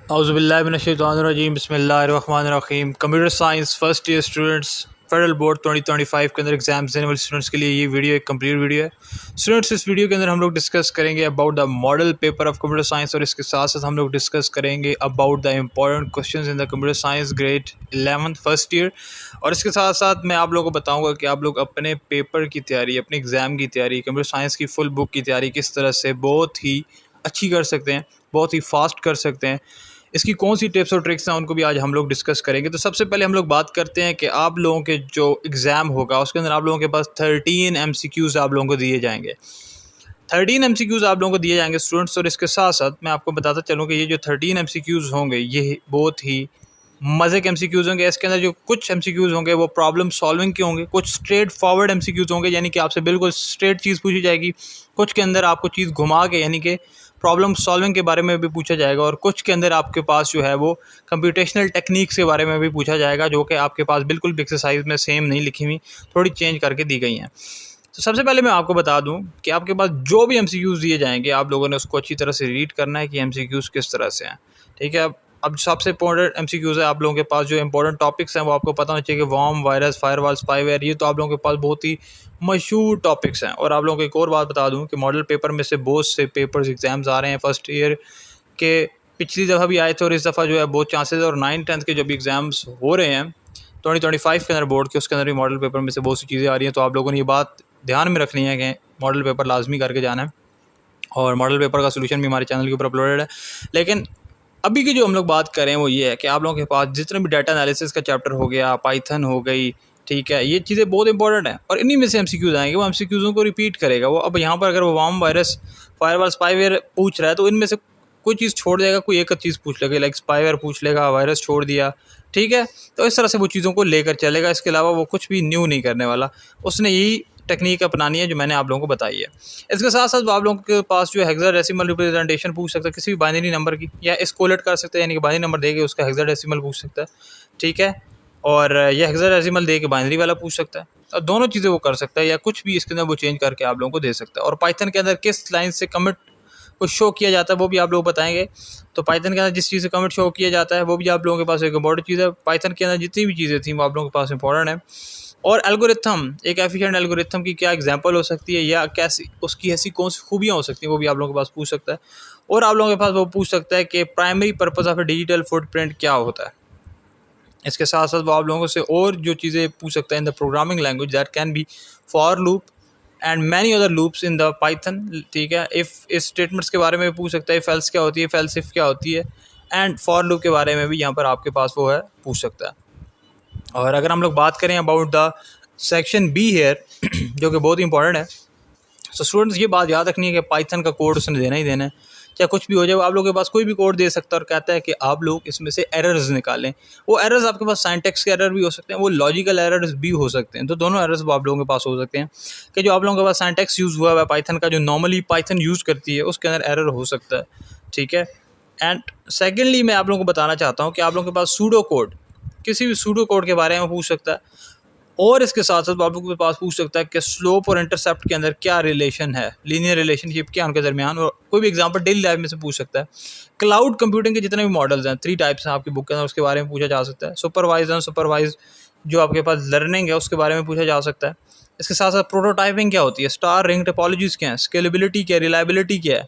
औज़ुबिल्लाहि बिस्मिल्लाहिर्रहमानिर्रहीम। Computer science first year students federal board 2025 के अंदर एग्जाम्स देने वाले स्टूडेंट्स के लिए ये वीडियो एक कंप्लीट वीडियो है। स्टूडेंट्स, इस वीडियो के अंदर हम लोग डिस्कस करेंगे about the model paper of computer science, और इसके साथ साथ हम लोग डिस्कस करेंगे about the important questions in the computer science grade 11th first year. और इसके साथ साथ मैं आप लोगों को बताऊंगा कि आप लोग अपने पेपर की तैयारी, अपने एग्ज़ाम की तैयारी, कंप्यूटर साइंस की फुल बुक की तैयारी किस तरह से बहुत ही अच्छी कर सकते हैं, बहुत ही फास्ट कर सकते हैं। इसकी कौन सी टिप्स और ट्रिक्स हैं उनको भी आज हम लोग डिस्कस करेंगे। तो सबसे पहले हम लोग बात करते हैं कि आप लोगों के जो एग्ज़ाम होगा उसके अंदर आप लोगों के पास 13 MCQs आप लोगों को दिए जाएंगे। 13 MCQs आप लोगों को दिए जाएंगे स्टूडेंट्स। और इसके साथ साथ मैं आपको बताता चलूँ कि ये जो 13 MCQs होंगे ये बहुत ही मज़े के MCQs होंगे। इसके अंदर जो कुछ MCQs होंगे वो प्रॉब्लम सॉल्विंग के होंगे, कुछ स्ट्रेट फॉरवर्ड MCQs होंगे यानी कि आपसे बिल्कुल स्ट्रेट चीज़ पूछी जाएगी, कुछ के अंदर आपको चीज़ घुमा के यानी कि प्रॉब्लम सॉल्विंग के बारे में भी पूछा जाएगा, और कुछ के अंदर आपके पास जो है वो कंप्यूटेशनल टेक्निक्स के बारे में भी पूछा जाएगा, जो कि आपके पास बिल्कुल भी एक्सरसाइज में सेम नहीं लिखी हुई, थोड़ी चेंज करके दी गई हैं। तो सबसे पहले मैं आपको बता दूं कि आपके पास जो भी MCQs दिए जाएंगे आप लोगों ने उसको अच्छी तरह से रीड करना है कि MCQs किस तरह से हैं। ठीक है, अब सबसे इंपॉर्टेंट MCQs है आप लोगों के पास जो इंपॉर्टेंट टॉपिक्स हैं वो आपको पता होना चाहिए कि वॉर्म, वायरस, फायरवॉल, स्पाईवेयर, ये तो आप लोगों के पास बहुत ही मशहूर टॉपिक्स हैं। और आप लोगों को एक और बात बता दूं कि मॉडल पेपर में से बहुत से पेपर्स एग्जाम्स आ रहे हैं फर्स्ट ईयर के, पिछली दफ़ा भी आए थे और इस दफ़ा जो है बहुत चांसेस है। और 9th-10th के जो भी एग्ज़ाम्स हो रहे हैं 2025 के अंदर बोर्ड के, उसके अंदर भी मॉडल पेपर में से बहुत सी चीज़ें आ रही हैं। तो आप लोगों ने ये बात ध्यान में रखनी है कि मॉडल पेपर लाजमी करके जाना है, और मॉडल पेपर का सोल्यूशन भी हमारे चैनल के ऊपर अपलोडेड है। लेकिन अभी की जो हम लोग बात करें वो ये है कि आप लोगों के पास जितने भी डाटा एनालिसिस का चैप्टर हो गया, पाइथन हो गई, ठीक है, ये चीज़ें बहुत इंपॉर्टेंट है और इन्हीं में से MCQs आएंगे। वो MCQs को रिपीट करेगा वो। अब यहाँ पर अगर वो वार्म, वायरस, फायरवॉल, स्पाईवेयर पूछ रहा है तो इनमें से कोई चीज़ छोड़ देगा, कोई एक चीज़ पूछ लेगा, लाइक स्पाईवेयर पूछ लेगा, वायरस छोड़ दिया, ठीक है। तो इस तरह से वो चीज़ों को लेकर चलेगा, इसके अलावा वो कुछ भी न्यू नहीं करने वाला। उसने यही टेक्निक अपनानी है जो मैंने आप लोगों को बताई है। इसके साथ साथ आप लोगों के पास जो हेक्साडेसिमल रिप्रेजेंटेशन पूछ सकता है किसी भी बाइनरी नंबर की, या स्कोलेट कर सकते हैं यानी कि बाइनरी नंबर देके उसका हेक्साडेसिमल पूछ सकता है, ठीक है। और यह हेक्साडेसिमल दे के बाइनरी वाला पूछ सकता है, और दोनों चीज़ें वो कर सकता है, या कुछ भी इसके अंदर वो चेंज करके आप लोगों को दे सकता है। और पाइथन के अंदर किस लाइन से कमिट को शो किया जाता है वो भी आप लोग बताएंगे। तो पाइथन के अंदर जिस चीज़ से कमिट शो किया जाता है वो भी आप लोगों के पास एक इंपॉर्टेंट चीज़ है। पाइथन के अंदर जितनी भी चीज़ें थी वो आप लोगों के पास इंपॉर्टेंट है। और एल्गोरिथम, एक एफिशिएंट एल्गोरिथम की क्या एग्जांपल हो सकती है, या कैसी उसकी ऐसी कौन सी खूबियाँ हो सकती हैं, वो भी आप लोगों के पास पूछ सकता है। और आप लोगों के पास वो पूछ सकता है कि primary purpose of A digital footprint क्या होता है। इसके साथ साथ वो आप लोगों से और जो चीज़ें पूछ सकता है in the programming language, that can be for loop and many other loops in the Python, ठीक है। इफ़ इस स्टेटमेंट्स के बारे में भी पूछ सकता है, फेल्स क्या होती है, फेल्स इफ क्या होती है, एंड फॉर लूप के बारे में भी यहाँ पर आपके पास वो है पूछ सकता है। और अगर हम लोग बात करें about the section be here जो कि बहुत इंपॉर्टेंट है, तो स्टूडेंट्स ये बात याद रखनी है कि पाइथन का कोड उसने देना ही देना है, चाहे कुछ भी हो जाए। आप लोगों के पास कोई भी कोड दे सकता है और कहता है कि आप लोग इसमें से एरर्स निकालें। वो एरर्स आपके पास सिंटैक्स के एरर भी हो सकते हैं, वो लॉजिकल एरर्स भी हो सकते हैं। तो दोनों एरर्स वो आप लोगों के पास हो सकते हैं कि जो आप लोगों के पास सिंटैक्स यूज़ हुआ है पाइथन का, जो नॉर्मली पाइथन यूज़ करती है, उसके अंदर एरर हो सकता है, ठीक है। एंड सेकेंडली मैं आप लोगों को बताना चाहता हूँ कि आप लोगों के पास सूडो कोड, किसी भी सूडो कोड के बारे में पूछ सकता है। और इसके साथ साथ आप लोगों के पास पूछ सकता है कि स्लोप और इंटरसेप्ट के अंदर क्या रिलेशन है, लीनियर रिलेशनशिप क्या उनके दरमियान, और कोई भी एग्जांपल डेली लाइफ में से पूछ सकता है। क्लाउड कंप्यूटिंग के जितने भी मॉडल्स हैं, 3 टाइप्स हैं आपकी बुक के अंदर, उसके बारे में पूछा जा सकता है। सुपरवाइज अनसुपरवाइज जो आपके पास लर्निंग है उसके बारे में पूछा जा सकता है। इसके साथ साथ प्रोटोटाइपिंग क्या होती है, स्टार रिंग टोपोलॉजीज़ क्या है, स्केलेबिलिटी क्या है, रिलायबिलिटी क्या है,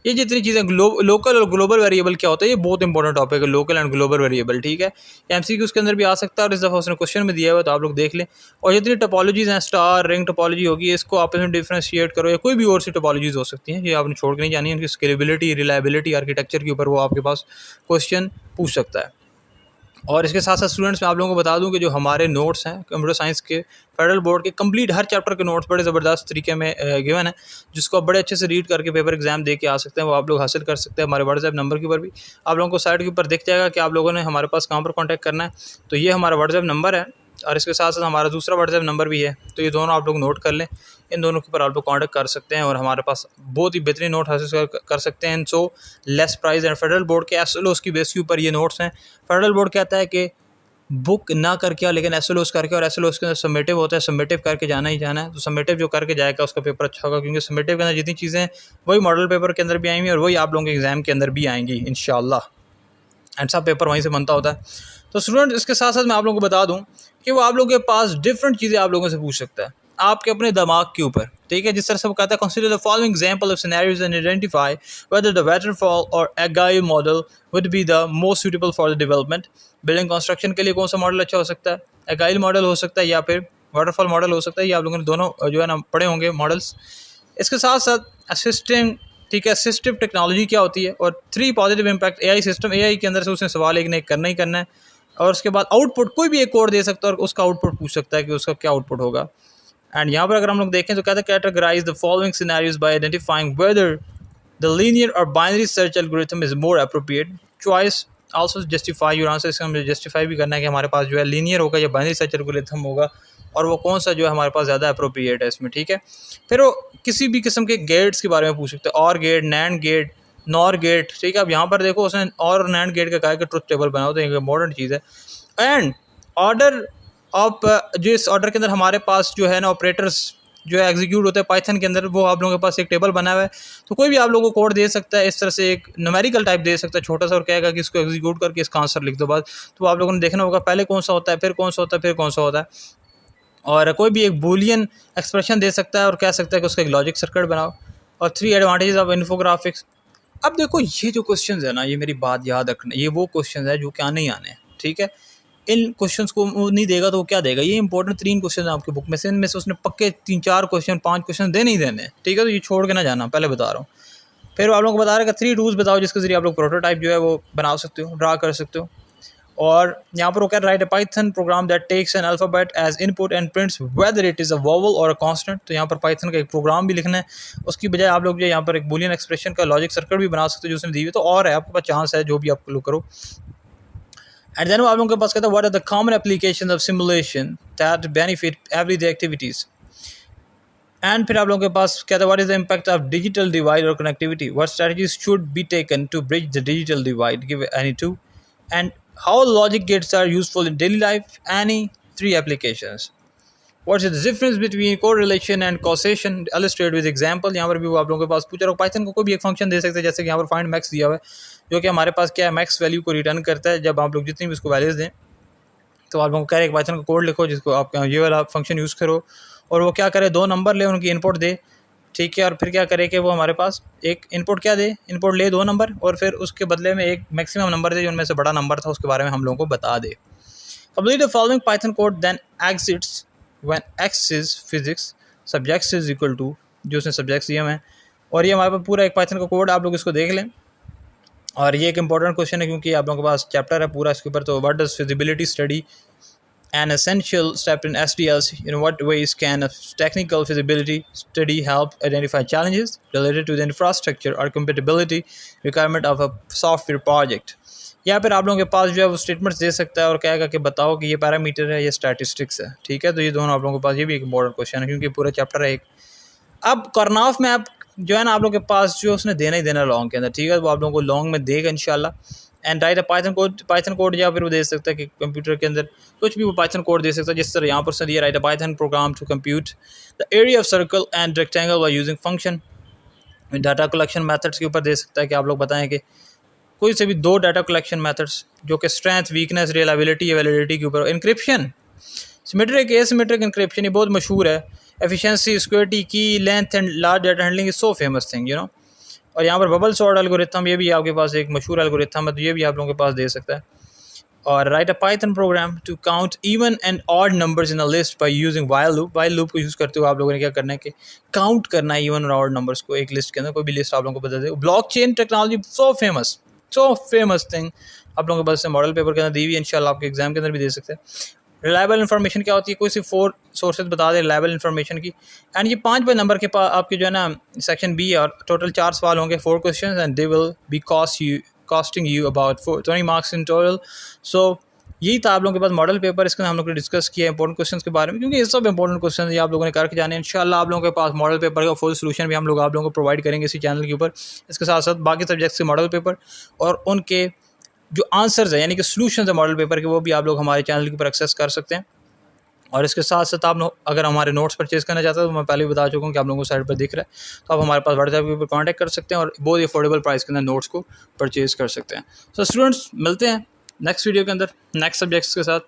ये जितनी चीज़ें, लोकल और ग्लोबल वेरिएबल क्या होता है, ये बहुत इंपॉर्टेंट टॉपिक है, लोकल एंड ग्लोबल वेरिएबल, ठीक है। MCQ के अंदर भी आ सकता है और इस दफ़ा उसने क्वेश्चन में दिया हुआ, तो आप लोग देख लें। और जितनी टोपोलॉजीज़ हैं, स्टार रिंग टोपोलॉजी होगी, इसको आपस में डिफ्रेंशिएट करो, या कोई भी और सी टोपोलॉजीज़ हो सकती हैं, ये आपने छोड़ के नहीं जानी है। उनकी स्केलेबिलिटी, रिलायबिलिटी, आर्किटेक्चर के ऊपर वो आपके पास क्वेश्चन पूछ सकता है। और इसके साथ साथ स्टूडेंट्स मैं आप लोगों को बता दूं कि जो हमारे नोट्स हैं कंप्यूटर साइंस के फेडरल बोर्ड के, कंप्लीट हर चैप्टर के नोट्स बड़े ज़बरदस्त तरीके में गिवन है, जिसको आप बड़े अच्छे से रीड करके पेपर एग्जाम दे के आ सकते हैं। वो आप लोग हासिल कर सकते हैं हमारे व्हाट्सएप नंबर के ऊपर भी। आप लोगों को साइड के ऊपर दिख जाएगा कि आप लोगों ने हमारे पास कहाँ पर कॉन्टैक्ट करना है। तो ये हमारा व्हाट्सएप नंबर है, और इसके साथ साथ हमारा दूसरा व्हाट्सएप नंबर भी है। तो ये दोनों आप लोग नोट कर लें, इन दोनों के ऊपर आप लोग कॉन्टैक्ट कर सकते हैं और हमारे पास बहुत ही बेहतरीन नोट हासिल कर सकते हैं। So less price and federal board के SLOs की बेस के ऊपर ये नोट्स हैं। फेडरल बोर्ड कहता है कि बुक ना करके आओ, लेकिन SLOs करके, और SLOs के अंदर सबमिटिव होता है, सबमिटिव करके जाना ही जाना है। तो सबमिटिव जो करके जाएगा उसका पेपर अच्छा होगा, क्योंकि सबमिटिव के अंदर जितनी चीज़ें हैं वही मॉडल पेपर के अंदर भी आएंगी और वही आप लोगों के एग्ज़ाम के अंदर भी आएंगी इंशाल्लाह। एंड सब पेपर वहीं से बनता होता है। तो स्टूडेंट इसके साथ साथ मैं आप लोगों को बता दूं कि वो आप लोगों के पास डिफरेंट चीज़ें आप लोगों से पूछ सकता है आपके अपने दिमाग के ऊपर, ठीक है। जिस तरह से वो कहता है consider the following example of scenarios and identify whether the waterfall और agile model would be the most suitable for the development. Building construction के लिए कौन सा मॉडल अच्छा हो सकता है, एगाइल मॉडल हो सकता है या फिर वाटरफॉल मॉडल हो सकता है। ये आप लोगों ने दोनों जो है ना पढ़े होंगे मॉडल्स। इसके साथ साथ असिस्टिंग, ठीक है, असिस्टिव टेक्नोलॉजी क्या होती है, और 3 positive impact AI system. AI के अंदर से उसने सवाल एक ने करना ही करना है, और उसके बाद आउटपुट कोई भी एक कोड दे सकता है और उसका आउटपुट पूछ सकता है कि उसका क्या आउटपुट होगा। एंड यहाँ पर अगर हम लोग देखें तो कहते हैं categorise the following scenarios by identifying whether the linear और binary search algorithm is more appropriate choice. Also justify your answer. इसका हमें जस्टिफाई भी करना है कि हमारे पास जो है लीनियर होगा या बाइनरी सर्च एल्गोरिथम होगा, और वो कौन सा जो है हमारे पास ज़्यादा अप्रोप्रिएट है इसमें, ठीक है। फिर वो किसी भी किस्म के गेट्स के बारे में पूछ सकते हैं, OR gate, NAND gate, NOR gate, ठीक है। अब यहाँ पर देखो उसने और नैंड गेट का कहा कि ट्रुथ टेबल बनाओ, तो ये मॉडर्न चीज़ है। एंड ऑर्डर ऑफ जो इस ऑर्डर के अंदर हमारे पास जो है ना ऑपरेटर्स जो है एग्जीक्यूट होते हैं पाइथन के अंदर, वो आप लोगों के पास एक टेबल बना हुआ है। तो कोई भी आप लोगों को कोड दे सकता है इस तरह से, एक न्यूमेरिकल टाइप दे सकता है छोटा सा, और कहेगा कि इसको एग्जीक्यूट करके इसका आंसर लिख दो बस। तो आप लोगों ने देखना होगा पहले कौन सा होता है, फिर कौन सा होता है, फिर कौन सा होता है। और कोई भी एक बूलियन एक्सप्रेशन दे सकता है और कह सकता है कि उसका एक लॉजिक सर्किट बनाओ। और 3 एडवांटेजेस ऑफ इन्फोग्राफिक्स। अब देखो ये जो क्वेश्चंस है ना, ये मेरी बात याद रखना, ये वो क्वेश्चंस है जो क्या नहीं आने, ठीक है। इन क्वेश्चंस को वो नहीं देगा तो वो क्या देगा। ये इंपॉर्टेंट 3 क्वेश्चन है आपके बुक में से, इनमें से उसने पक्के 3-4 क्वेश्चन 5 क्वेश्चन दे नहीं देने, ठीक है। तो ये छोड़ के ना जाना, पहले बता रहा हूँ। फिर आप लोगों को बता रहा है कि 3 टूल्स बताओ जिसके जरिए आप लोग प्रोटोटाइप जो है वो बना सकते हो, ड्रा कर सकते हो। और यहाँ पर वो कह रहा है write a Python program that takes an alphabet as input and prints whether it is a vowel और अ कांस्टेंट। तो यहाँ पर पाइथन का एक प्रोग्राम भी लिखना है, उसकी बजाय आप लोग जो यहाँ पर एक बूलियन एक्सप्रेशन का लॉजिक सर्किट भी बना सकते हो जो उसने दी हुई। तो और है आपके पास चांस है, जो भी आप लोग करो। एंड देन आप लोगों के पास कहता है what are the common applications of simulation that benefit everyday activities. And फिर आप लोगों के पास कहता है what is the impact of digital divide और connectivity, what strategies should be taken to bridge the digital divide, give any 2। And how logic gates are useful in daily life, any 3 applications. What is the difference between correlation and causation, illustrate with example। यहाँ पर भी वो आप लोगों के पास पूछ रहा हूँ। पाइथन को कोई भी एक फंक्शन दे सकते हैं, जैसे कि यहाँ पर फाइंड मैक्स दिया हुआ है, जो कि हमारे पास क्या है, मैक्स वैल्यू को रिटर्न करता है जब आप लोग जितनी भी उसको वैल्यूज दें। तो आप लोगों को कह रहे हैं पाइथन का कोड लिखो जिसको आप ये वाला फंक्शन यूज़ करो, और वो क्या करे, 2 नंबर ले, उनकी इनपुट दे, ठीक है। और फिर क्या करे कि वो हमारे पास एक इनपुट क्या दे, इनपुट ले 2 नंबर, और फिर उसके बदले में एक मैक्सिमम नंबर दे जो उनमें से बड़ा नंबर था, उसके बारे में हम लोगों को बता दे। Complete the following Python code then exits when X is physics subjects is equal to, जो उसने सब्जेक्ट्स दिए हैं। और ये हमारे पास पूरा एक पाइथन का कोड, आप लोग इसको देख लें। और ये एक इंपॉर्टेंट क्वेश्चन है क्योंकि आप लोगों के पास चैप्टर है पूरा इसके ऊपर। तो what does feasibility study, an essential step in SDLC? In what ways can a technical feasibility study help identify challenges related to the infrastructure or compatibility requirement of a software project? या फिर आप लोगों के पास जो है वो statements दे सकता है और कहेगा कि बताओ कि ये पैरामीटर है, ये स्टैटिस्टिक्स है, ठीक है। तो ये दोनों आप लोगों के पास, ये भी एक इम्पोर्टेंट क्वेश्चन है क्योंकि पूरा चैप्टर है एक। अब करनॉफ में आप जो है ना आप लोग के पास जो उसने देना ही देना लॉन्ग के अंदर, ठीक है। वो आप लोगों को लॉन्ग में देगा इंशाल्लाह। And right a Python code या फिर वो दे सकता है कि कंप्यूटर के अंदर कुछ भी वो पाइथन कोड दे सकता है, जिस तरह यहाँ पर से दिया write a Python program to compute the area of circle and rectangle by using function. Data collection methods के ऊपर दे सकता है कि आप लोग बताएं कि कोई से भी 2 डाटा कलेक्शन मेथड्स जो कि स्ट्रेंथ, वीकनेस, रिलायबिलिटी, वैलिडिटी के ऊपर। इंक्रिप्शन, सिमेट्रिक एसिमेट्रिक इंक्रिप्शन, ये बहुत मशहूर है। एफिशिएंसी, सिक्योरिटी, की length and large data handling is so famous thing, you know. और यहाँ पर बबल सॉर्ट एल्गोरिथम, ये भी आपके पास एक मशहूर एल्गोरिथम है, तो ये भी आप लोगों के पास दे सकता है। और write a Python program to count even and odd numbers in a list by using while loop. While loop को यूज़ करते हुए आप लोगों ने क्या करना है कि काउंट करना है इवन और ऑड नंबर्स को एक लिस्ट के अंदर, कोई भी लिस्ट आप लोगों को बता दे। Blockchain technology, so famous thing, आप लोगों के पास मॉडल पेपर के अंदर दी हुई, इंशाल्लाह आपके एग्जाम के अंदर भी दे सकते हैं। रिलायबल इन्फॉर्मेशन क्या होती है, कोई सिर्फ 4 सोर्सेज बता दें रिलायबल इन्फॉर्मेशन की। एंड ये 5 नंबर के पास आपके जो है ना सेक्शन बी, और टोटल 4 सवाल होंगे, 4 question, and they will be costing you about 20 marks in total. So यही था आप लोगों के पास मॉडल पेपर, इसके अंदर हम लोग ने डिस्कस किया इंपॉर्टेंट क्वेश्चन के बारे में, क्योंकि ये सब इंपॉर्टेंट क्वेश्चन आप लोगों ने करके जाने। इंशाल्लाह आप लोगों के पास मॉडल पेपर का फुल सोल्यूशन भी हम लोग आप लोगों को प्रोवाइड करेंगे इसी चैनल के ऊपर। इसके साथ साथ बाकी सब्जेक्ट्स के मॉडल पेपर और उनके जो आंसर्स है यानी कि सोल्यूशन है मॉडल पेपर के, वो भी आप लोग हमारे चैनल के ऊपर एक्सेस कर सकते हैं। और इसके साथ साथ आप अगर हमारे नोट्स परचेज़ करना चाहते हो तो मैं पहले भी बता चुका हूँ कि आप लोगों को साइट पर दिख रहा है, तो आप हमारे पास व्हाट्सएप के ऊपर कॉन्टैक्ट कर सकते हैं और बहुत ही अफोर्डेबल प्राइस के अंदर नोट्स को परचेज़ कर सकते हैं। सो स्टूडेंट्स, मिलते हैं नेक्स्ट वीडियो के अंदर नेक्स्ट सब्जेक्ट्स के साथ।